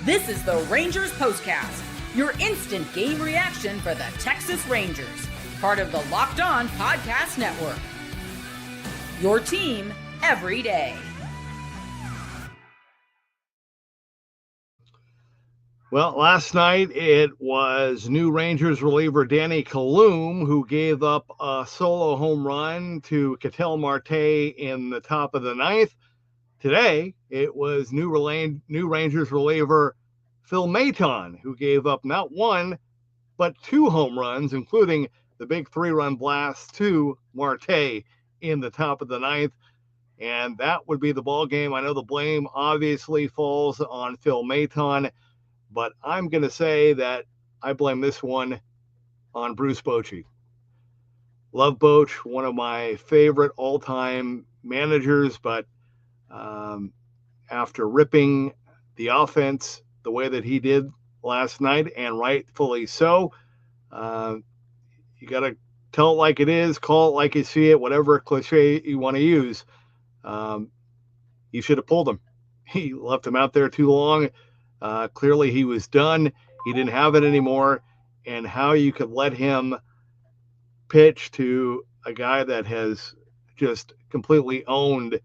This is the Rangers POSTCAST, your instant game reaction for the Texas Rangers, part of the Locked On Podcast Network. Your team every day. Well, last night it was new Rangers reliever Danny Kalum who gave up a solo home run to Ketel Marte in the top of the ninth. Today, it was new Rangers reliever Phil Maton who gave up not one, but two home runs, including the big three-run blast to Marte in the top of the ninth. And that would be the ball game. I know the blame obviously falls on Phil Maton, but I'm going to say that I blame this one on Bruce Bochy. Love Boch, one of my favorite all-time managers, but after ripping the offense the way that he did last night, and rightfully so, you got to tell it like it is, call it like you see it, whatever cliche you want to use. You should have pulled him. He left him out there too long. Clearly he was done. He didn't have it anymore. And how you could let him pitch to a guy that has just completely owned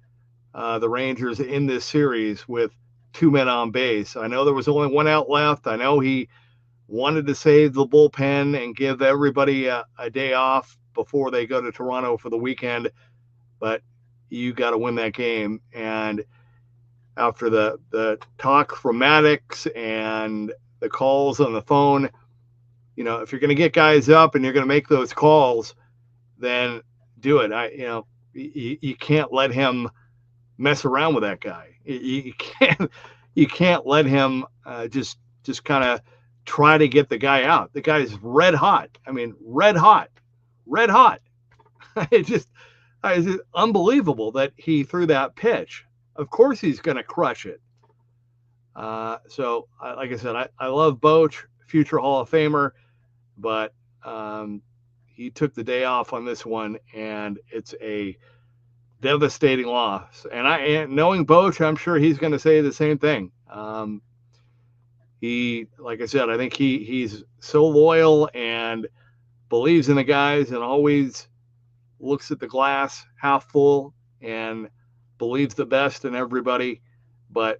the Rangers in this series with two men on base. I know there was only one out left. I know he wanted to save the bullpen and give everybody a day off before they go to Toronto for the weekend, but you got to win that game. And after the talk from Maddox and the calls on the phone, you know, if you're going to get guys up and you're going to make those calls, then do it. You can't let him mess around with that guy. You can't let him just kind of try to get the guy out. The guy's red hot. I mean, red hot. It's just unbelievable that he threw that pitch. Of course he's going to crush it. So, like I said, I love Boch, future Hall of Famer, but he took the day off on this one, and it's a devastating loss. And knowing Boch, I'm sure he's going to say the same thing. He, like I said, I think he's so loyal and believes in the guys and always looks at the glass half full and believes the best in everybody, but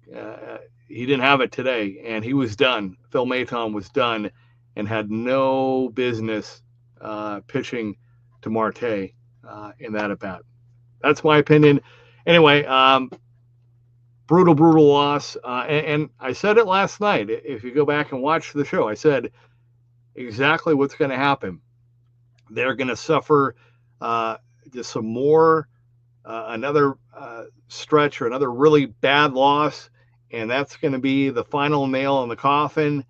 he didn't have it today, and he was done. Phil Maton was done and had no business pitching to Marte in that at-bat. That's my opinion. Anyway, brutal loss. And I said it last night. If you go back and watch the show, I said exactly what's going to happen. They're going to suffer just some more, another stretch or another really bad loss, and that's going to be the final nail in the coffin.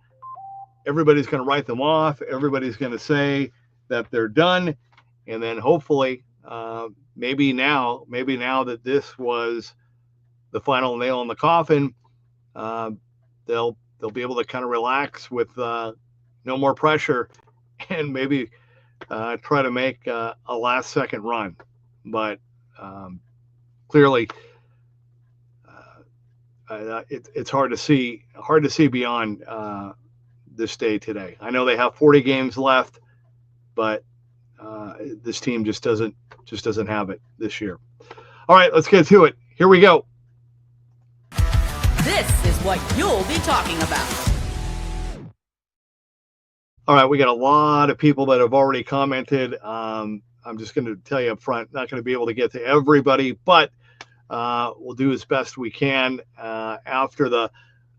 Everybody's going to write them off. Everybody's going to say that they're done, and then hopefully, maybe now that this was the final nail in the coffin, they'll be able to kind of relax with no more pressure, and maybe try to make a last-second run. But clearly, it's hard to see beyond this day today. I know they have 40 games left, but this team just doesn't have it this year. All right, let's get to it. Here we go. This is what you'll be talking about. All right, we got a lot of people that have already commented. I'm just going to tell you up front, not going to be able to get to everybody, but we'll do as best we can after the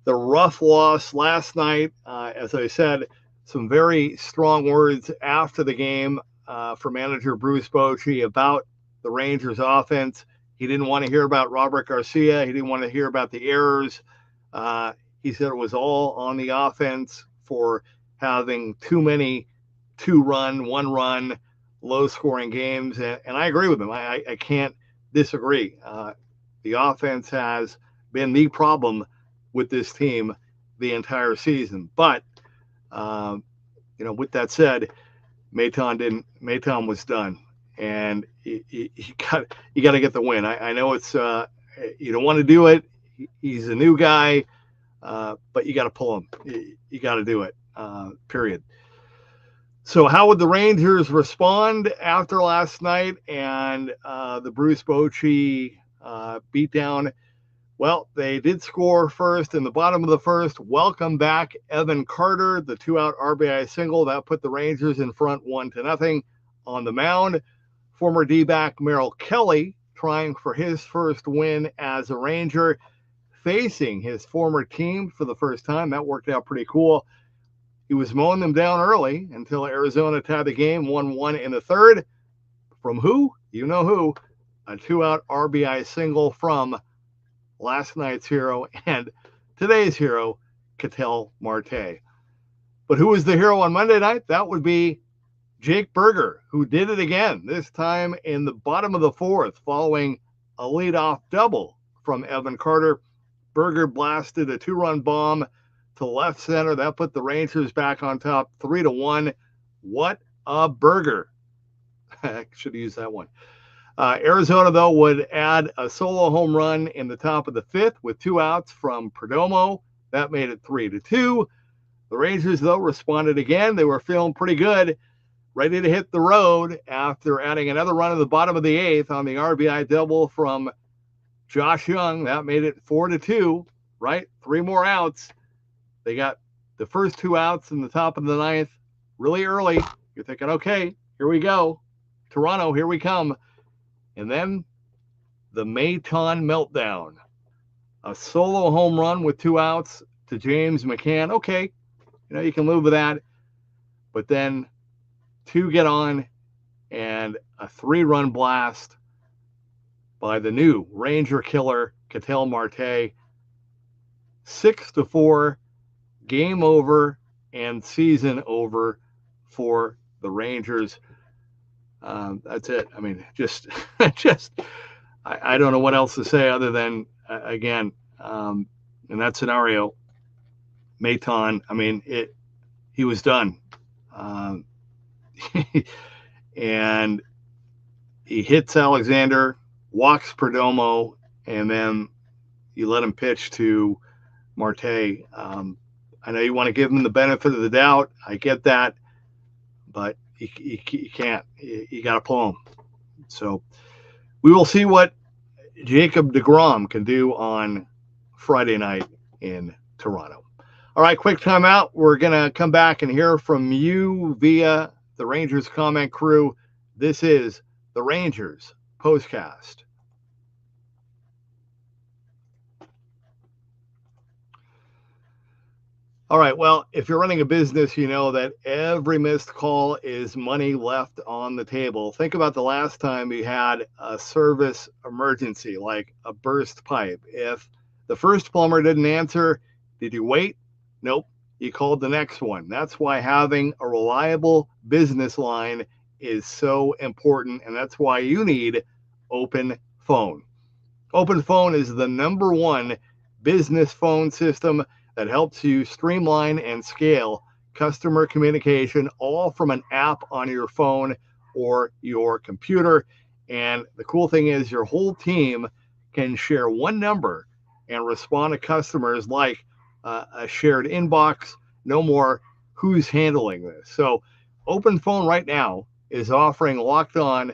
rough loss last night. As I said, some very strong words after the game for manager Bruce Bochy about the Rangers offense. He didn't want to hear about Robert Garcia. He didn't want to hear about the errors. He said it was all on the offense for having too many one-run, low-scoring games. And I agree with him. I can't disagree. The offense has been the problem with this team the entire season. But, with that said, Maton was done. And you got to get the win. I know it's you don't want to do it. He's a new guy. but you got to pull them. You got to do it, period. So how would the Rangers respond after last night and the Bruce Bochy beatdown? Well, they did score first in the bottom of the first. Welcome back, Evan Carter, the 2-out RBI single. That put the Rangers in front 1-0 on the mound. Former D-back Merrill Kelly trying for his first win as a Ranger, facing his former team for the first time. That worked out pretty cool. He was mowing them down early until Arizona tied the game 1-1 in the third. From who? You know who. A 2-out RBI single from last night's hero and today's hero, Ketel Marte. But who was the hero on Monday night? That would be Jake Burger, who did it again, this time in the bottom of the fourth, following a leadoff double from Evan Carter. Burger blasted a 2-run bomb to left center. That put the Rangers back on top 3-1. What a burger. I should have used that one. Arizona, though, would add a solo home run in the top of the fifth with 2 outs from Perdomo. That made it 3-2. The Rangers, though, responded again. They were feeling pretty good, ready to hit the road after adding another run in the bottom of the eighth on the RBI double from Josh Young. That made it 4-2, right? 3 more outs. They got the first 2 outs in the top of the ninth really early. You're thinking, okay, here we go. Toronto, here we come. And then the Maton meltdown. A solo home run with 2 outs to James McCann. Okay, you can live with that. But then 2 get on and a 3-run blast by the new Ranger killer, Ketel Marte. 6-4. Game over and season over for the Rangers. That's it. I mean, just I don't know what else to say other than, again, in that scenario, Maton, I mean, he was done. And he hits Alexander, walks Perdomo, and then you let him pitch to Marte. I know you want to give him the benefit of the doubt. I get that, but you can't. You got to pull him. So we will see what Jacob deGrom can do on Friday night in Toronto. All right, quick timeout. We're going to come back and hear from you via the Rangers comment crew. This is the Rangers POSTCAST. All right, well, if you're running a business, you know that every missed call is money left on the table. Think about the last time you had a service emergency, like a burst pipe. If the first plumber didn't answer, did you wait? Nope, you called the next one. That's why having a reliable business line is so important, and that's why you need Open Phone. Open Phone is the #1 business phone system that helps you streamline and scale customer communication, all from an app on your phone or your computer. And the cool thing is your whole team can share one number and respond to customers like a shared inbox. No more who's handling this. So Open Phone right now is offering Locked On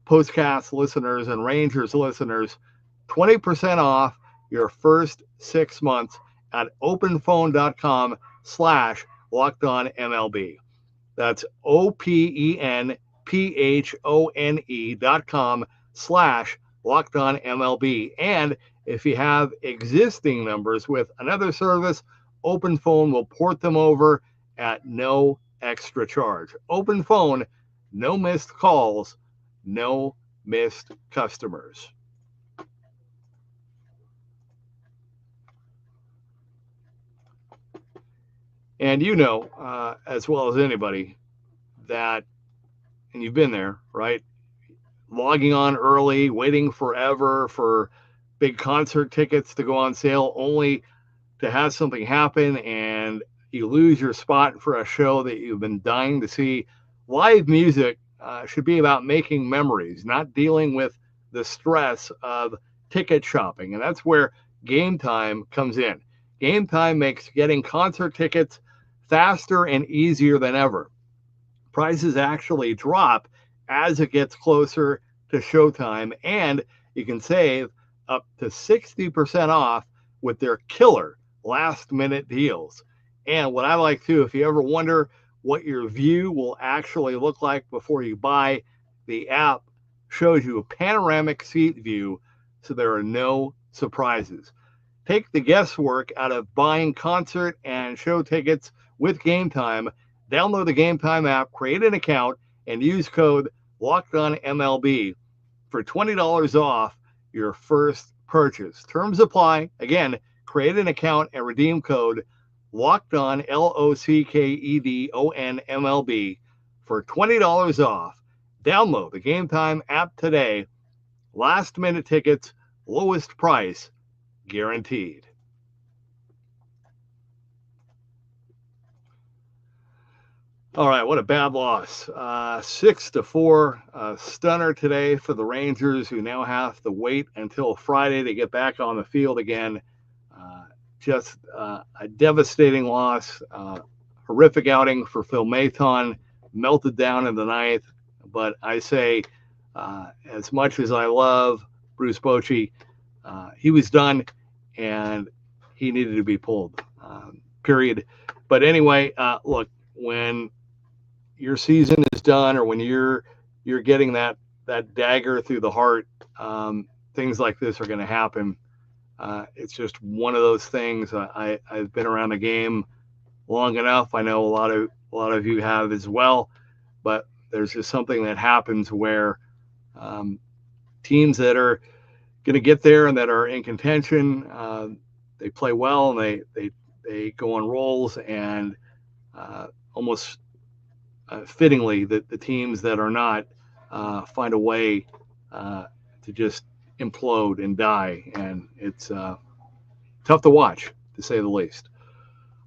POSTCAST listeners and Rangers listeners 20% off your first 6 months at openphone.com/LockedOnMLB. That's openphone.com/LockedOnMLB. And if you have existing numbers with another service, Open Phone will port them over at no extra charge. Open Phone, no missed calls, no missed customers. And as well as anybody that, and you've been there, right? Logging on early, waiting forever for big concert tickets to go on sale, only to have something happen and you lose your spot for a show that you've been dying to see. Live music should be about making memories, not dealing with the stress of ticket shopping. And that's where Game Time comes in. Game Time makes getting concert tickets faster and easier than ever. Prices actually drop as it gets closer to showtime, and you can save up to 60% off with their killer last-minute deals. And what I like too, if you ever wonder what your view will actually look like before you buy, the app shows you a panoramic seat view, so there are no surprises. Take the guesswork out of buying concert and show tickets with Game Time. Download the Game Time app, create an account, and use code LOCKEDONMLB for $20 off your first purchase. Terms apply. Again, create an account and redeem code LOCKEDON, LOCKEDONMLB for $20 off. Download the Game Time app today. Last minute tickets, lowest price guaranteed. All right, what a bad loss. 6-4, stunner today for the Rangers, who now have to wait until Friday to get back on the field again. Just a devastating loss, horrific outing for Phil Maton, melted down in the ninth. But I say, as much as I love Bruce Bochy, he was done and he needed to be pulled, period. But anyway, look, when your season is done, or when you're getting that dagger through the heart, things like this are going to happen. It's just one of those things. I've been around the game long enough. I know a lot of you have as well, but there's just something that happens where teams that are going to get there and that are in contention, they play well and they go on rolls, and almost fittingly, the teams that are not find a way to just implode and die, and it's tough to watch, to say the least.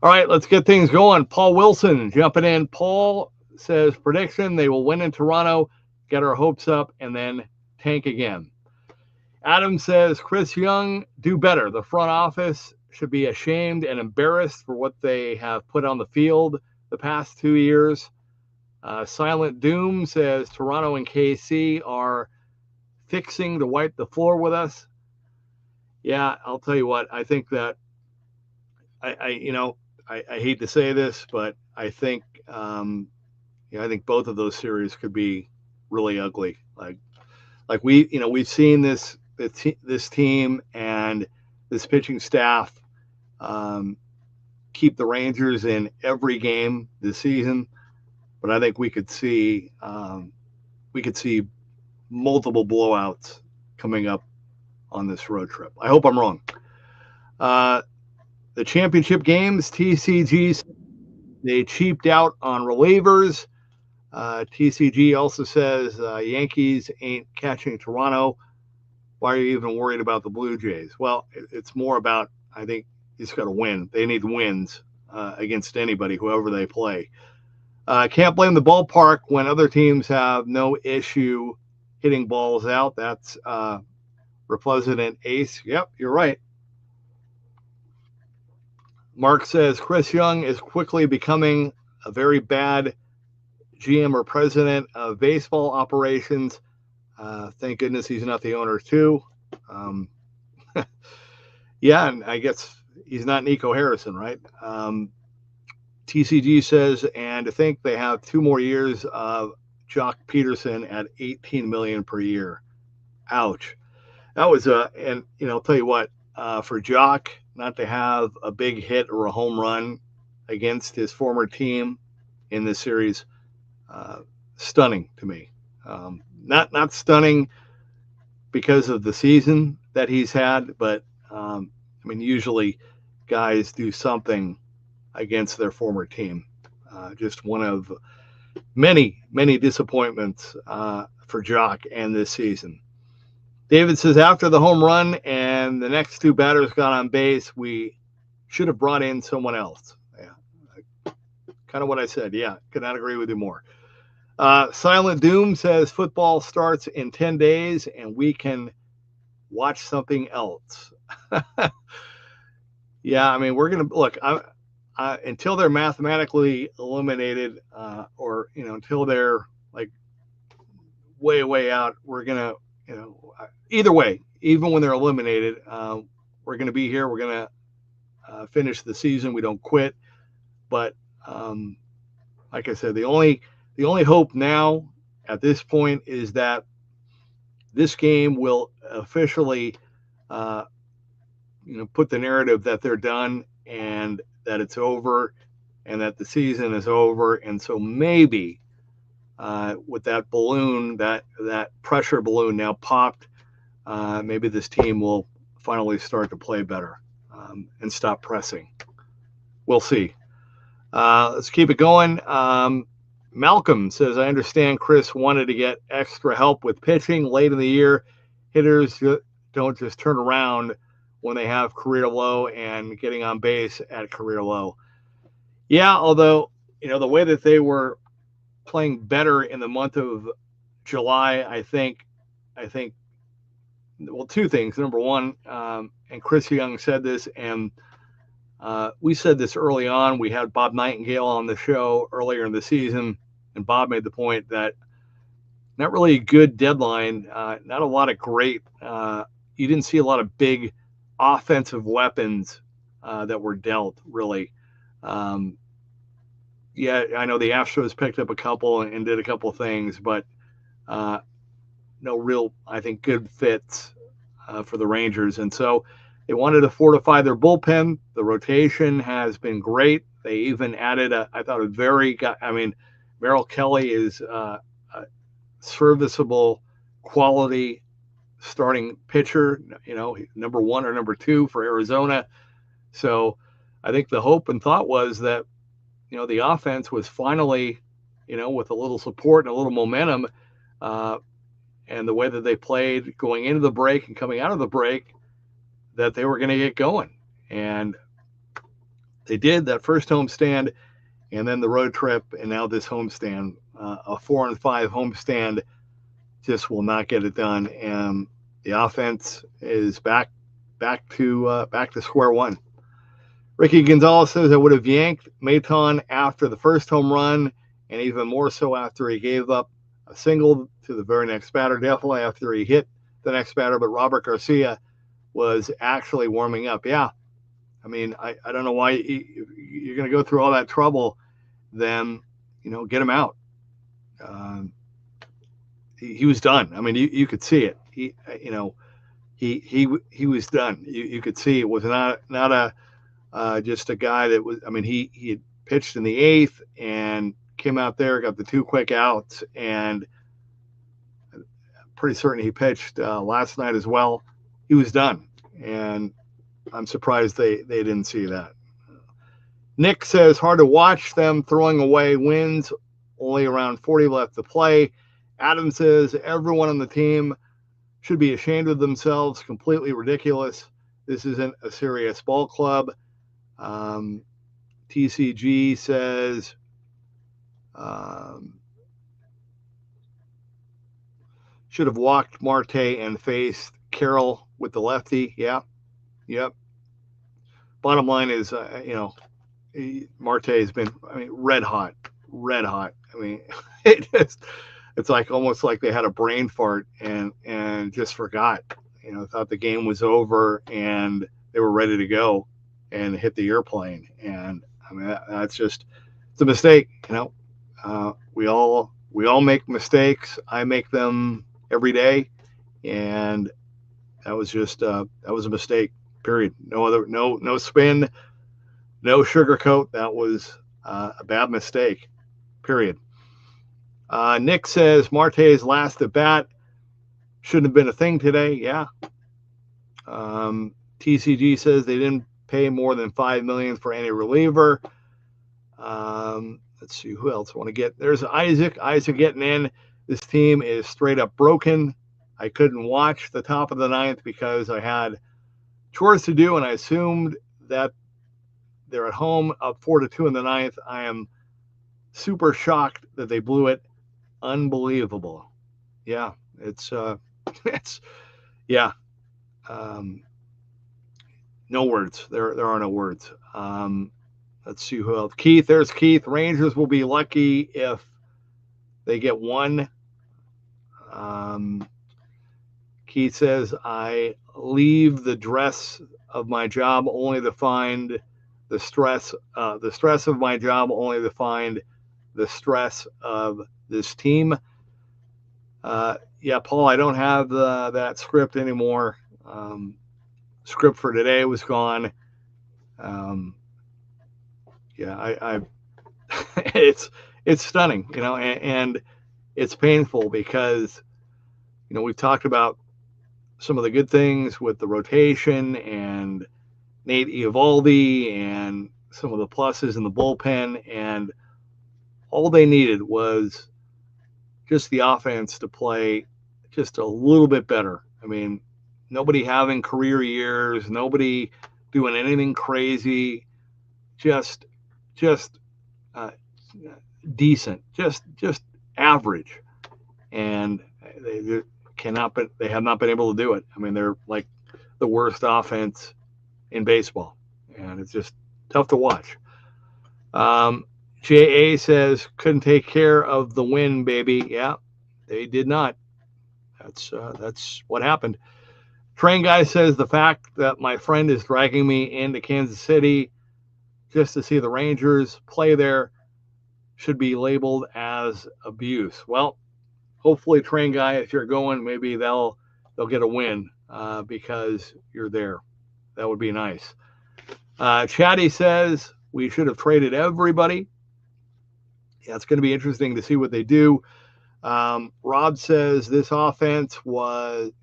All right, let's get things going. Paul Wilson jumping in. Paul says, prediction, they will win in Toronto, get our hopes up, and then tank again. Adam says, Chris Young, do better. The front office should be ashamed and embarrassed for what they have put on the field the past 2 years. Silent Doom says, Toronto and KC are fixing to wipe the floor with us. Yeah, I'll tell you what, I think that I hate to say this, but I think I think both of those series could be really ugly. Like we've seen this team and this pitching staff keep the Rangers in every game this season, but I think we could see multiple blowouts coming up on this road trip. I hope I'm wrong. The championship games, TCG, they cheaped out on relievers. TCG also says Yankees ain't catching Toronto. Why are you even worried about the Blue Jays? Well, it's more about, I think you just got to win. They need wins against anybody, whoever they play. Can't blame the ballpark when other teams have no issue hitting balls out. That's Representant Ace. Yep, you're right. Mark says Chris Young is quickly becoming a very bad GM or president of baseball operations. Thank goodness he's not the owner too. Yeah, and I guess he's not Nico Harrison, right? TCG says, and to think they have 2 more years of Jock Peterson at $18 million per year. Ouch. That was and I'll tell you what, for Jock not to have a big hit or a home run against his former team in this series, stunning to me. Not stunning because of the season that he's had, but usually guys do something against their former team. Just one of many disappointments for Jock and this season. David says, after the home run and the next 2 batters got on base, we should have brought in someone else. Yeah, kind of what I said. Yeah, could not agree with you more. Silent Doom says, football starts in 10 days and we can watch something else. Yeah, I mean, we're gonna look. Until they're mathematically eliminated, or until they're like way out, we're gonna, either way, even when they're eliminated, we're gonna be here. We're gonna finish the season. We don't quit. But um, like I said, the only hope now at this point is that this game will officially, uh, put the narrative that they're done and that it's over and that the season is over. And so maybe with that balloon, that pressure balloon now popped, maybe this team will finally start to play better and stop pressing. We'll see. Let's keep it going. Malcolm says, I understand Chris wanted to get extra help with pitching late in the year. Hitters don't just turn around when they have career low and getting on base at career low. Yeah, although, the way that they were playing better in the month of July, I think, well, two things. Number one, and Chris Young said this, and we said this early on. We had Bob Nightingale on the show earlier in the season, and Bob made the point that not really a good deadline, not a lot of great. You didn't see a lot of big offensive weapons that were dealt, really. Yeah, I know the Astros picked up a couple and did a couple things, but no real, I think, good fits for the Rangers. And so they wanted to fortify their bullpen. The rotation has been great. They even added Merrill Kelly is a serviceable quality starting pitcher, number one or number two for Arizona. So I think the hope and thought was that, the offense was finally, with a little support and a little momentum, and the way that they played going into the break and coming out of the break, that they were going to get going. And they did that first homestand and then the road trip, and now this homestand. A 4-5 homestand just will not get it done. And the offense is back to square one. Ricky Gonzalez says I would have yanked Maton after the first home run, and even more so after he gave up a single to the very next batter, definitely after he hit the next batter. But Robert Garcia was actually warming up. Yeah. I mean, I don't know why you're going to go through all that trouble, then, get him out. He was done. I mean, you could see it. He was done. You could see it was not a just a guy that was. I mean, he had pitched in the eighth and came out there, got the two quick outs, and I'm pretty certain he pitched last night as well. He was done, and I'm surprised they didn't see that. Nick says hard to watch them throwing away wins. Only around 40 left to play. Adam says everyone on the team should be ashamed of themselves. Completely ridiculous. This isn't a serious ball club. TCG says should have walked Marte and faced Carroll with the lefty. Yeah. Yep. Bottom line is, Marte has been, red hot. I mean, it's like almost like they had a brain fart and just forgot, thought the game was over and they were ready to go and hit the airplane. And I mean, it's a mistake. We all make mistakes. I make them every day. And that was a mistake, period. No spin, no sugarcoat. That was a bad mistake, period. Nick says Marte's last at bat shouldn't have been a thing today. Yeah. TCG says they didn't pay more than $5 million for any reliever. Let's see who else I want to get. There's Isaac getting in. This team is straight up broken. I couldn't watch the top of the ninth because I had chores to do, and I assumed that they're at home up 4-2 in the ninth. I am super shocked that they blew it. Unbelievable. Yeah, it's yeah. No words. There are no words. Let's see who else. Keith, there's Keith. Rangers will be lucky if they get one. Keith says, I leave the dress of my job only to find the stress of my job only to find the stress of this team. Yeah, Paul, I don't have that script anymore. Script for today was gone. Yeah, I it's stunning, and it's painful because, we've talked about some of the good things with the rotation and Nate Eovaldi and some of the pluses in the bullpen, and all they needed was just the offense to play just a little bit better. I mean, nobody having career years, nobody doing anything crazy, just decent, just average, and they have not been able to do it. I mean, they're like the worst offense in baseball, and it's just tough to watch. JA says couldn't take care of the win, baby. Yeah, they did not. That's what happened. Train Guy says the fact that my friend is dragging me into Kansas City just to see the Rangers play there should be labeled as abuse. Well, hopefully, Train Guy, if you're going, maybe they'll get a win because you're there. That would be nice. Chatty says we should have traded everybody. Yeah, it's going to be interesting to see what they do. Rob says this offense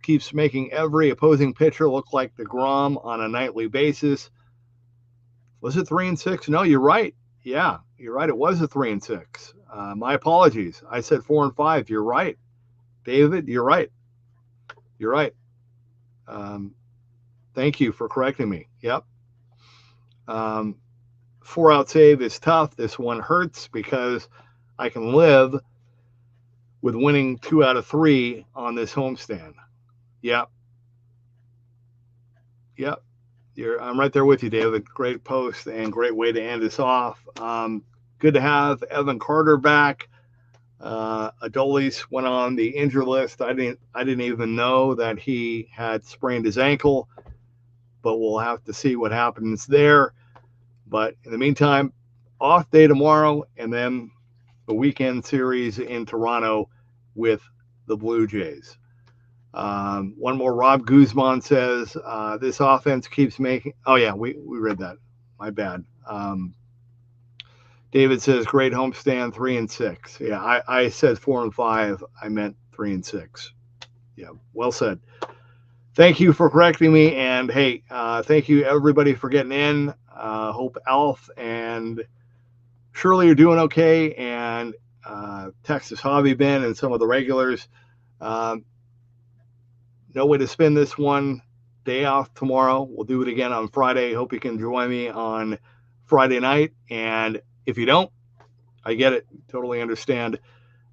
keeps making every opposing pitcher look like DeGrom on a nightly basis. Was it 3-6? No, you're right. Yeah, you're right. It was a 3-6. My apologies. I said 4-5. You're right, David. You're right. You're right. Thank you for correcting me. Yep. 4-out save is tough. This one hurts because I can live with winning 2 out of 3 on this homestand. Yep. Yep. I'm right there with you, David. Great post and great way to end this off. Good to have Evan Carter back. Adolis went on the injury list. I didn't even know that he had sprained his ankle, but we'll have to see what happens there. But in the meantime, off day tomorrow, and then the weekend series in Toronto with the Blue Jays. One more. Rob Guzman says this offense keeps making. Oh yeah, we read that. My bad. David says great homestand, 3-6. Yeah, I said 4-5. I meant 3-6. Yeah, well said. Thank you for correcting me, and hey, thank you everybody for getting in. Hope Alf and Shirley are doing okay, and Texas Hobby Ben and some of the regulars. No way to spin this one. Day off tomorrow. We'll do it again on Friday. Hope you can join me on Friday night. And if you don't, I get it. Totally understand.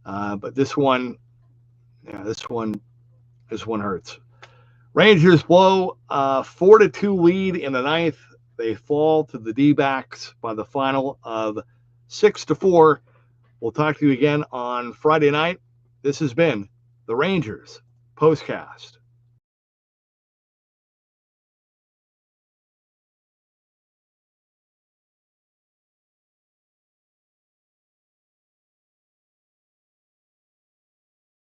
But this one hurts. Rangers blow 4-2 lead in the ninth. They fall to the D-backs by the final of 6-4. We'll talk to you again on Friday night. This has been the Rangers POSTCAST.